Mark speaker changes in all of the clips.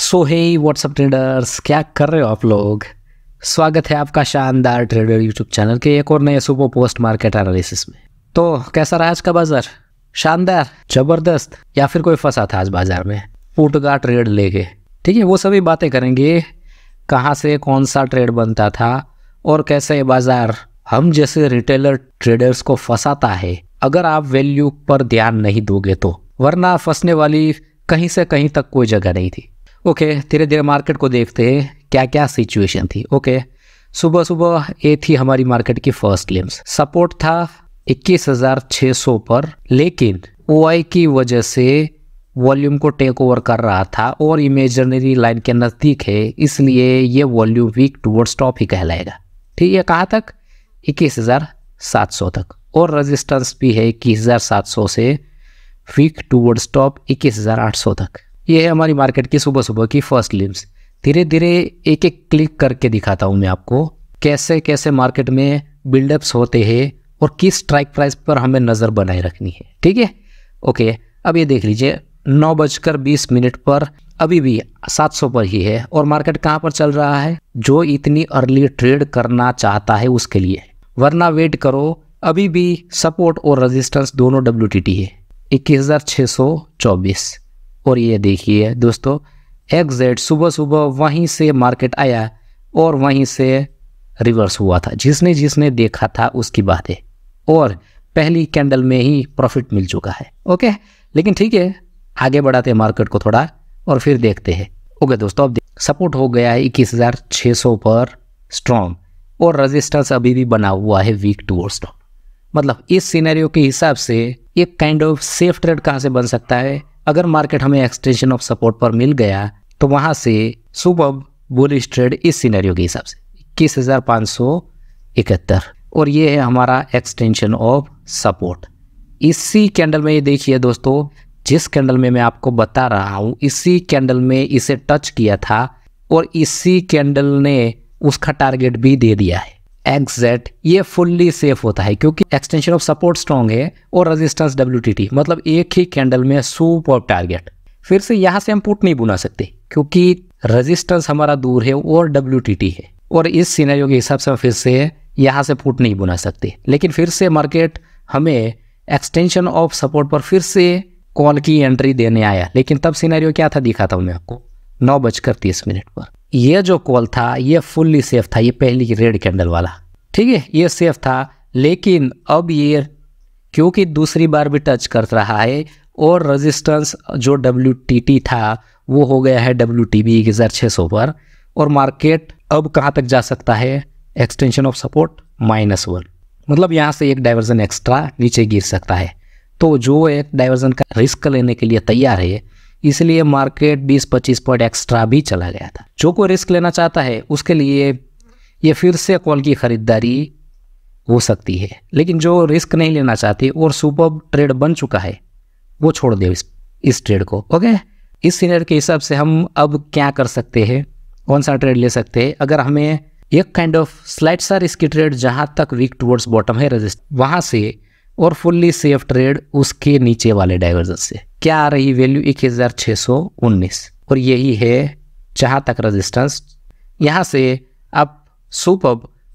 Speaker 1: सो हे WhatsApp traders, क्या कर रहे हो आप लोग। स्वागत है आपका शानदार ट्रेडर यूट्यूब चैनल के एक और नए सुपर पोस्ट मार्केट एनालिसिस में। तो कैसा रहा आज का बाजार? शानदार, जबरदस्त, या फिर कोई फंसा था आज बाजार में पुट का ट्रेड लेके? ठीक है, वो सभी बातें करेंगे। कहाँ से कौन सा ट्रेड बनता था और कैसे ये बाजार हम जैसे रिटेलर ट्रेडर्स को फंसाता है अगर आप वैल्यू पर ध्यान नहीं दोगे तो, वरना फंसने वाली कहीं से कहीं तक कोई जगह नहीं थी। ओके, धीरे धीरे मार्केट को देखते हैं क्या क्या सिचुएशन थी। ओके, सुबह सुबह ये थी हमारी मार्केट की फर्स्ट ग्लिम्स। सपोर्ट था 21,600 पर, लेकिन ओआई की वजह से वॉल्यूम को टेक ओवर कर रहा था और इमेजिनरी लाइन के नज़दीक है, इसलिए ये वॉल्यूम वीक टुवर्ड्स टॉप ही कहलाएगा। ठीक है, कहाँ तक? 21,700 तक, और रेजिस्टेंस भी है 21,700 से वीक टुवर्ड्स टॉप 21,800 तक। ये है हमारी मार्केट की सुबह सुबह की फर्स्ट ग्लिम्स। धीरे धीरे एक एक क्लिक करके दिखाता हूँ मैं आपको कैसे कैसे मार्केट में बिल्डअप्स होते हैं और किस स्ट्राइक प्राइस पर हमें नज़र बनाए रखनी है। ठीक है, ओके, अब ये देख लीजिए 9:20 पर अभी भी 700 पर ही है और मार्केट कहाँ पर चल रहा है? जो इतनी अर्ली ट्रेड करना चाहता है उसके लिए, वरना वेट करो। अभी भी सपोर्ट और रेजिस्टेंस दोनों WTT है 21,624। और ये देखिए दोस्तों, एग्जैक्ट सुबह सुबह वहीं से मार्केट आया और वहीं से रिवर्स हुआ था। जिसने जिसने देखा था उसकी बात है, और पहली कैंडल में ही प्रॉफिट मिल चुका है। ओके, लेकिन ठीक है, आगे बढ़ाते हैं मार्केट को थोड़ा और फिर देखते हैं। ओके दोस्तों, अब सपोर्ट हो गया है 21,600 पर स्ट्रॉन्ग, और रेजिस्टेंस अभी भी बना हुआ है वीक टुवर्ड्स टॉप। मतलब इस सिनेरियो के हिसाब से एक काइंड ऑफ सेफ ट्रेड कहाँ से बन सकता है? अगर मार्केट हमें एक्सटेंशन ऑफ सपोर्ट पर मिल गया तो वहां से सुपर बुलिश ट्रेड इस सिनेरियो के हिसाब से 21,571, और ये है हमारा एक्सटेंशन ऑफ सपोर्ट। इसी कैंडल में ये देखिए दोस्तों, जिस कैंडल में मैं आपको बता रहा हूँ, इसी कैंडल में इसे टच किया था और इसी कैंडल ने उसका टारगेट भी दे दिया है। एग्जैक्ट ये फुल्ली सेफ होता है क्योंकि एक्सटेंशन ऑफ सपोर्ट स्ट्रॉन्ग है और रेजिस्टेंस WTT, मतलब एक ही कैंडल में सुपर टारगेट। फिर से यहाँ से हम पुट नहीं बुना सकते क्योंकि रेजिस्टेंस हमारा दूर है और WTT है, और इस सिनेरियो के हिसाब से हम फिर से यहाँ से पुट नहीं बुना सकते। लेकिन फिर से मार्केट हमें एक्सटेंशन ऑफ सपोर्ट पर फिर से कॉल की एंट्री देने आया, लेकिन तब सिनेरियो क्या था दिखाता हूँ मैं आपको 9:30 पर। ये जो कॉल था ये फुल्ली सेफ था, ये पहली रेड कैंडल वाला। ठीक है, ये सेफ था, लेकिन अब ये क्योंकि दूसरी बार भी टच कर रहा है और रेजिस्टेंस जो WTT था वो हो गया है WTB 21,600 पर, और मार्केट अब कहाँ तक जा सकता है? एक्सटेंशन ऑफ सपोर्ट -1, मतलब यहाँ से एक डाइवर्जन एक्स्ट्रा नीचे गिर सकता है। तो जो एक डाइवर्जन का रिस्क लेने के लिए तैयार है, इसलिए मार्केट 20-25 पॉइंट एक्स्ट्रा भी चला गया था। जो कोई रिस्क लेना चाहता है उसके लिए ये फिर से कॉल की खरीदारी हो सकती है, लेकिन जो रिस्क नहीं लेना चाहती और सुपर ट्रेड बन चुका है वो छोड़ दे इस ट्रेड को। ओके, इस सिनेरियो के हिसाब से हम अब क्या कर सकते हैं, कौन सा ट्रेड ले सकते हैं? अगर हमें एक काइंड ऑफ स्लाइड सा रिस्की ट्रेड जहाँ तक वीक टुवर्ड्स बॉटम है रेजिस्ट, वहाँ से, और फुल्ली सेफ ट्रेड उसके नीचे वाले डाइवर्जन से। क्या आ रही वैल्यू? 21,619, और यही है जहाँ तक रेजिस्टेंस। यहाँ से आप सुपर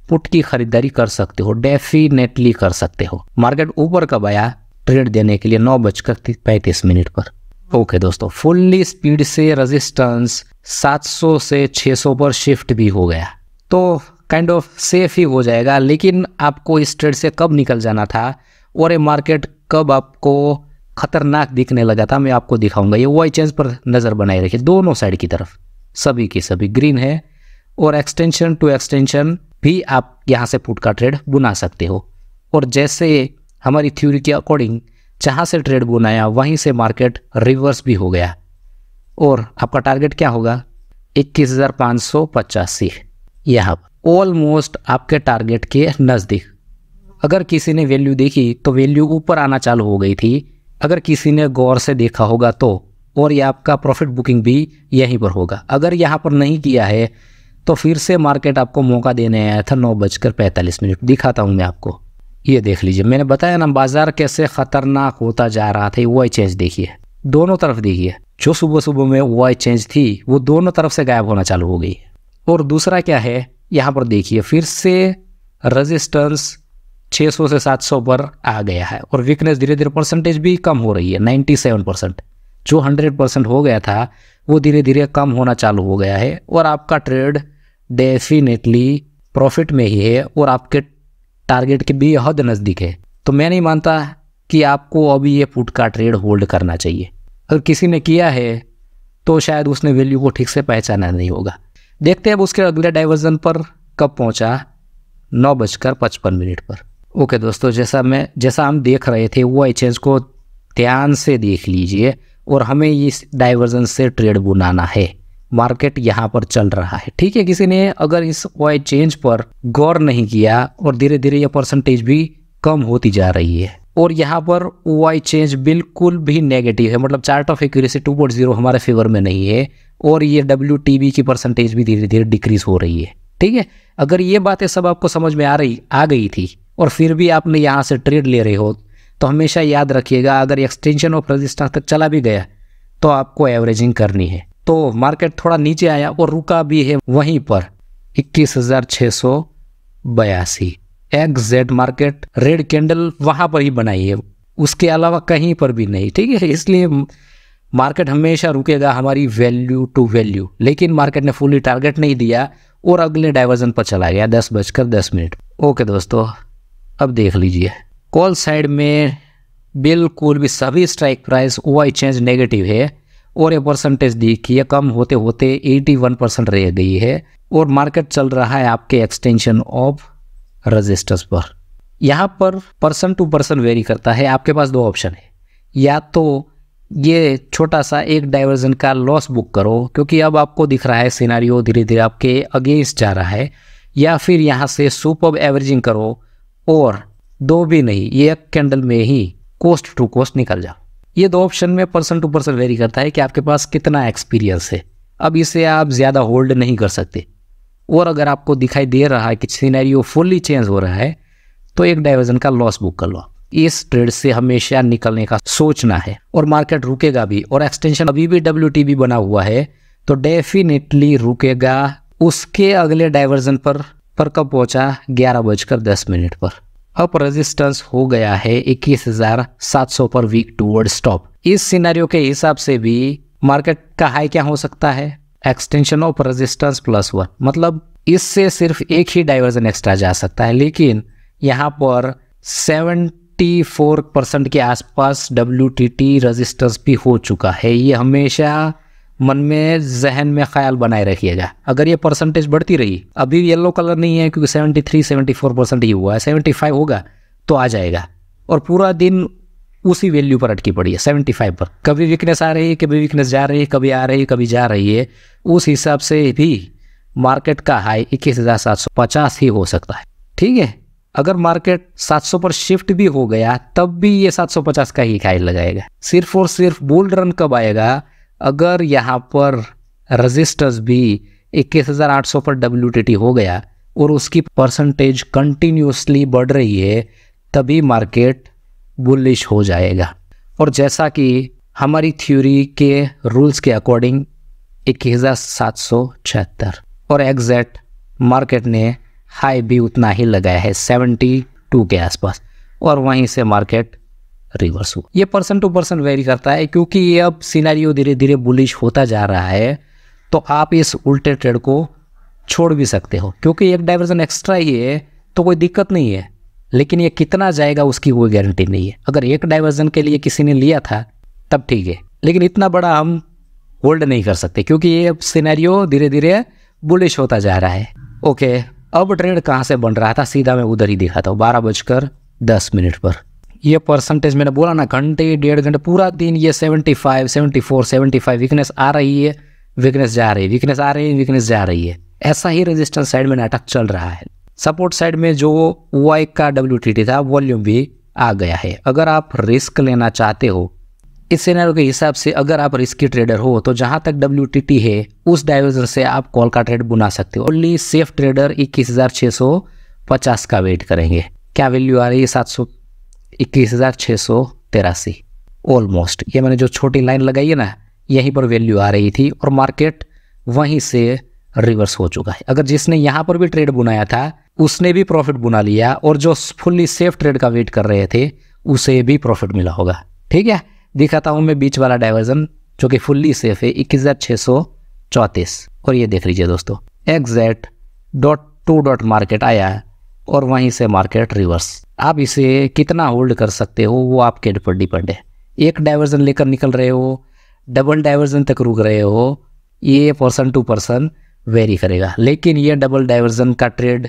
Speaker 1: पुट की खरीदारी कर सकते हो, डेफिनेटली कर सकते हो। मार्केट ऊपर कब आया ट्रेड देने के लिए? 9:35 पर। ओके दोस्तों, फुल्ली स्पीड से रेजिस्टेंस 700 से 600 पर शिफ्ट भी हो गया, तो काइंड ऑफ सेफ ही हो जाएगा। लेकिन आपको इस ट्रेड से कब निकल जाना था और ये मार्केट कब आपको खतरनाक दिखने लगा था, मैं आपको दिखाऊंगा। ये वाई चेंज पर नज़र बनाए रखिए, दोनों साइड की तरफ सभी की सभी ग्रीन है, और एक्सटेंशन टू एक्सटेंशन भी आप यहाँ से पुट का ट्रेड बुना सकते हो। और जैसे हमारी थ्योरी के अकॉर्डिंग जहाँ से ट्रेड बुनाया वहीं से मार्केट रिवर्स भी हो गया, और आपका टारगेट क्या होगा? 21,585, यहाँ ऑलमोस्ट आपके टारगेट के नज़दीक। अगर किसी ने वैल्यू देखी तो वैल्यू ऊपर आना चालू हो गई थी, अगर किसी ने गौर से देखा होगा तो, और ये आपका प्रॉफिट बुकिंग भी यहीं पर होगा। अगर यहाँ पर नहीं किया है तो फिर से मार्केट आपको मौका देने आया था 9:45। दिखाता हूँ मैं आपको, ये देख लीजिए, मैंने बताया ना बाजार कैसे खतरनाक होता जा रहा था। वो चेंज देखिए, दोनों तरफ देखिए, जो सुबह सुबह में वाई चेंज थी वो दोनों तरफ से गायब होना चालू हो गई। और दूसरा क्या है, यहाँ पर देखिए फिर से रेजिस्टेंस 600 से 700 पर आ गया है और वीकनेस धीरे धीरे परसेंटेज भी कम हो रही है। 97%, जो 100% हो गया था वो धीरे धीरे कम होना चालू हो गया है और आपका ट्रेड डेफिनेटली प्रॉफिट में ही है और आपके टारगेट के भी हद नज़दीक है। तो मैं नहीं मानता कि आपको अभी ये पुट का ट्रेड होल्ड करना चाहिए। अगर किसी ने किया है तो शायद उसने वैल्यू को ठीक से पहचाना नहीं होगा। देखते हैं अब उसके अगले डाइवर्जन पर कब पहुंचा, 9:55 पर। ओके दोस्तों, जैसा हम देख रहे थे वो एक्सचेंज को ध्यान से देख लीजिए और हमें इस डाइवर्जन से ट्रेड बनाना है। मार्केट यहाँ पर चल रहा है, ठीक है। किसी ने अगर इस वाई चेंज पर गौर नहीं किया और धीरे धीरे ये परसेंटेज भी कम होती जा रही है और यहाँ पर वाई चेंज बिल्कुल भी नेगेटिव है, मतलब चार्ट ऑफ एक्यूरेसी 2.0 हमारे फेवर में नहीं है और ये WTB की परसेंटेज भी धीरे धीरे डिक्रीज हो रही है, ठीक है। अगर ये बातें सब आपको समझ में आ गई थी और फिर भी आपने यहाँ से ट्रेड ले रहे हो तो हमेशा याद रखिएगा, अगर एक्सटेंशन ऑफ रेजिस्टेंस तक चला भी गया तो आपको एवरेजिंग करनी है। तो मार्केट थोड़ा नीचे आया और रुका भी है वहीं पर 21,682। एग्जैक्ट मार्केट रेड कैंडल वहां पर ही बनाई है, उसके अलावा कहीं पर भी नहीं, ठीक है। इसलिए मार्केट हमेशा रुकेगा हमारी वैल्यू टू वैल्यू, लेकिन मार्केट ने फुली टारगेट नहीं दिया और अगले डाइवर्जन पर चला गया 10:10। ओके दोस्तों, अब देख लीजिए कॉल साइड में बिल्कुल भी सभी strike price wise change negative है और ये परसेंटेज देखिए कम होते होते 81% रह गई है और मार्केट चल रहा है आपके एक्सटेंशन ऑफ रेजिस्टेंस पर। यहाँ पर पर्सन टू पर्सन वेरी करता है। आपके पास दो ऑप्शन है, या तो ये छोटा सा एक डाइवर्जन का लॉस बुक करो क्योंकि अब आपको दिख रहा है सिनारियो धीरे धीरे आपके अगेंस्ट जा रहा है, या फिर यहाँ से सुपर एवरेजिंग करो और दो भी नहीं, ये एक कैंडल में ही कोस्ट टू कोस्ट निकल जाओ। ये दो ऑप्शन में पर्सन टू पर्सन वेरी करता है कि आपके पास कितना एक्सपीरियंस है। अब इसे आप ज़्यादा होल्ड नहीं कर सकते और अगर आपको दिखाई दे रहा है कि सिनेरियो फुल्ली चेंज हो रहा है तो एक डाइवर्जन का लॉस बुक कर लो। इस ट्रेड से हमेशा निकलने का सोचना है और मार्केट रुकेगा भी और एक्सटेंशन अभी भी WTB बना हुआ है तो डेफिनेटली रुकेगा। उसके अगले डाइवर्जन पर कब पहुंचा, 11:10 पर। अब रेजिस्टेंस हो गया है 21,700 पर वीक टूवर्ड स्टॉप। इस सिनेरियो के हिसाब से भी मार्केट का हाई क्या हो सकता है, एक्सटेंशन ऑफ रेजिस्टेंस +1, मतलब इससे सिर्फ एक ही डाइवर्जन एक्स्ट्रा जा सकता है। लेकिन यहाँ पर 74% के आसपास WTT रेजिस्टेंस भी हो चुका है। ये हमेशा मन में जहन में ख्याल बनाए रखिएगा। अगर ये परसेंटेज बढ़ती रही, अभी येलो कलर नहीं है क्योंकि 73-74% ही हुआ है, 75 होगा तो आ जाएगा और पूरा दिन उसी वैल्यू पर अटकी पड़ी है 75 पर। कभी वीकनेस आ रही है, कभी वीकनेस जा रही है, कभी आ रही है, कभी जा रही है। उस हिसाब से भी मार्केट का हाई 21,750 ही हो सकता है, ठीक है। अगर मार्केट 700 पर शिफ्ट भी हो गया तब भी ये 750 का ही हाई लगाएगा। सिर्फ और सिर्फ बुल रन कब आएगा, अगर यहाँ पर रेजिस्टेंस भी 21,800 पर WTT हो गया और उसकी परसेंटेज कंटिन्यूसली बढ़ रही है तभी मार्केट बुलिश हो जाएगा। और जैसा कि हमारी थ्योरी के रूल्स के अकॉर्डिंग 21,776 और एग्जैक्ट मार्केट ने हाई भी उतना ही लगाया है 72 के आसपास और वहीं से मार्केट रिवर्स हुआ। ये पर्सन टू पर्सन वेरी करता है क्योंकि ये अब सिनेरियो धीरे धीरे बुलिश होता जा रहा है तो आप इस उल्टे ट्रेड को छोड़ भी सकते हो क्योंकि एक डाइवर्जन एक्स्ट्रा ही है तो कोई दिक्कत नहीं है, लेकिन ये कितना जाएगा उसकी कोई गारंटी नहीं है। अगर एक डाइवर्जन के लिए किसी ने लिया था तब ठीक है, लेकिन इतना बड़ा हम होल्ड नहीं कर सकते क्योंकि ये सिनेरियो धीरे धीरे बुलिश होता जा रहा है। ओके, अब ट्रेड कहाँ से बन रहा था, सीधा मैं उधर ही दिखाता हूँ 12:10 पर। ये परसेंटेज मैंने बोला ना, घंटे डेढ़ घंटे पूरा दिन ये 75, 74, 75 वीकनेस आ रही है, वीकनेस जा रही है, वीकनेस आ रही है, वीकनेस जा रही है। ऐसा ही रेजिस्टेंस साइड में नाटक चल रहा है। सपोर्ट साइड में जो वाई का WTT था वॉल्यूम भी आ गया है। अगर आप रिस्क लेना चाहते हो इस सिनेरियो के हिसाब से, अगर आप रिस्की ट्रेडर हो तो जहां तक WTT है उस डाइवर्जन से आप कॉल का ट्रेड बुना सकते हो। ओनली सेफ ट्रेडर 21,650 का वेट करेंगे। क्या वैल्यू आ रही है, 21,683। ऑलमोस्ट ये मैंने जो छोटी लाइन लगाई है ना, यहीं पर वैल्यू आ रही थी और मार्केट वहीं से रिवर्स हो चुका है। अगर जिसने यहाँ पर भी ट्रेड बुनाया था उसने भी प्रॉफिट बुना लिया और जो फुल्ली सेफ ट्रेड का वेट कर रहे थे उसे भी प्रॉफिट मिला होगा। ठीक है, दिखाता हूँ मैं बीच वाला डाइवर्जन जो कि फुल्ली सेफ है 21,634 और ये देख लीजिए दोस्तों एग्जैक्ट .2 मार्केट आया है और वहीं से मार्केट रिवर्स। आप इसे कितना होल्ड कर सकते हो वो आपके ऊपर डिपेंड है। एक डाइवर्जन लेकर निकल रहे हो, डबल डाइवर्जन तक रुक रहे हो, ये पर्सन टू पर्सन वेरी करेगा, लेकिन ये डबल डाइवर्जन का ट्रेड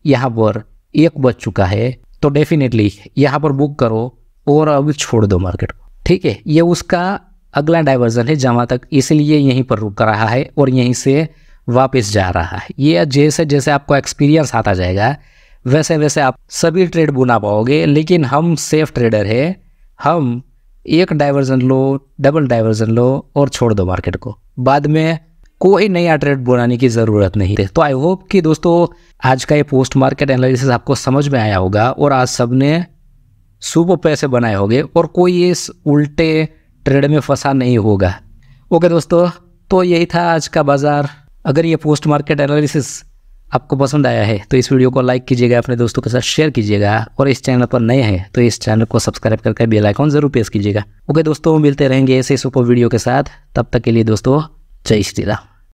Speaker 1: यहाँ पर एक बज चुका है तो डेफिनेटली यहाँ पर बुक करो और अब छोड़ दो मार्केट को। ठीक है, ये उसका अगला डाइवर्जन है जहाँ तक, इसलिए यहीं पर रुक रहा है और यहीं से वापस जा रहा है। ये जैसे जैसे आपको एक्सपीरियंस आता जाएगा वैसे वैसे आप सभी ट्रेड बुना पाओगे, लेकिन हम सेफ ट्रेडर है, हम एक डाइवर्जन लो, डबल डाइवर्जन लो और छोड़ दो मार्केट को, बाद में कोई नया ट्रेड बनाने की ज़रूरत नहीं है। तो आई होप कि दोस्तों आज का ये पोस्ट मार्केट एनालिसिस आपको समझ में आया होगा और आज सबने सुपर पैसे बनाए होंगे और कोई इस उल्टे ट्रेड में फंसा नहीं होगा। ओके दोस्तों, तो यही था आज का बाजार। अगर ये पोस्ट मार्केट एनालिसिस आपको पसंद आया है तो इस वीडियो को लाइक कीजिएगा, अपने दोस्तों के साथ शेयर कीजिएगा और इस चैनल पर नए हैं तो इस चैनल को सब्सक्राइब करके बेल आइकॉन जरूर प्रेस कीजिएगा। ओके दोस्तों, मिलते रहेंगे ऐसे सुपर वीडियो के साथ, तब तक के लिए दोस्तों जय श्री राम।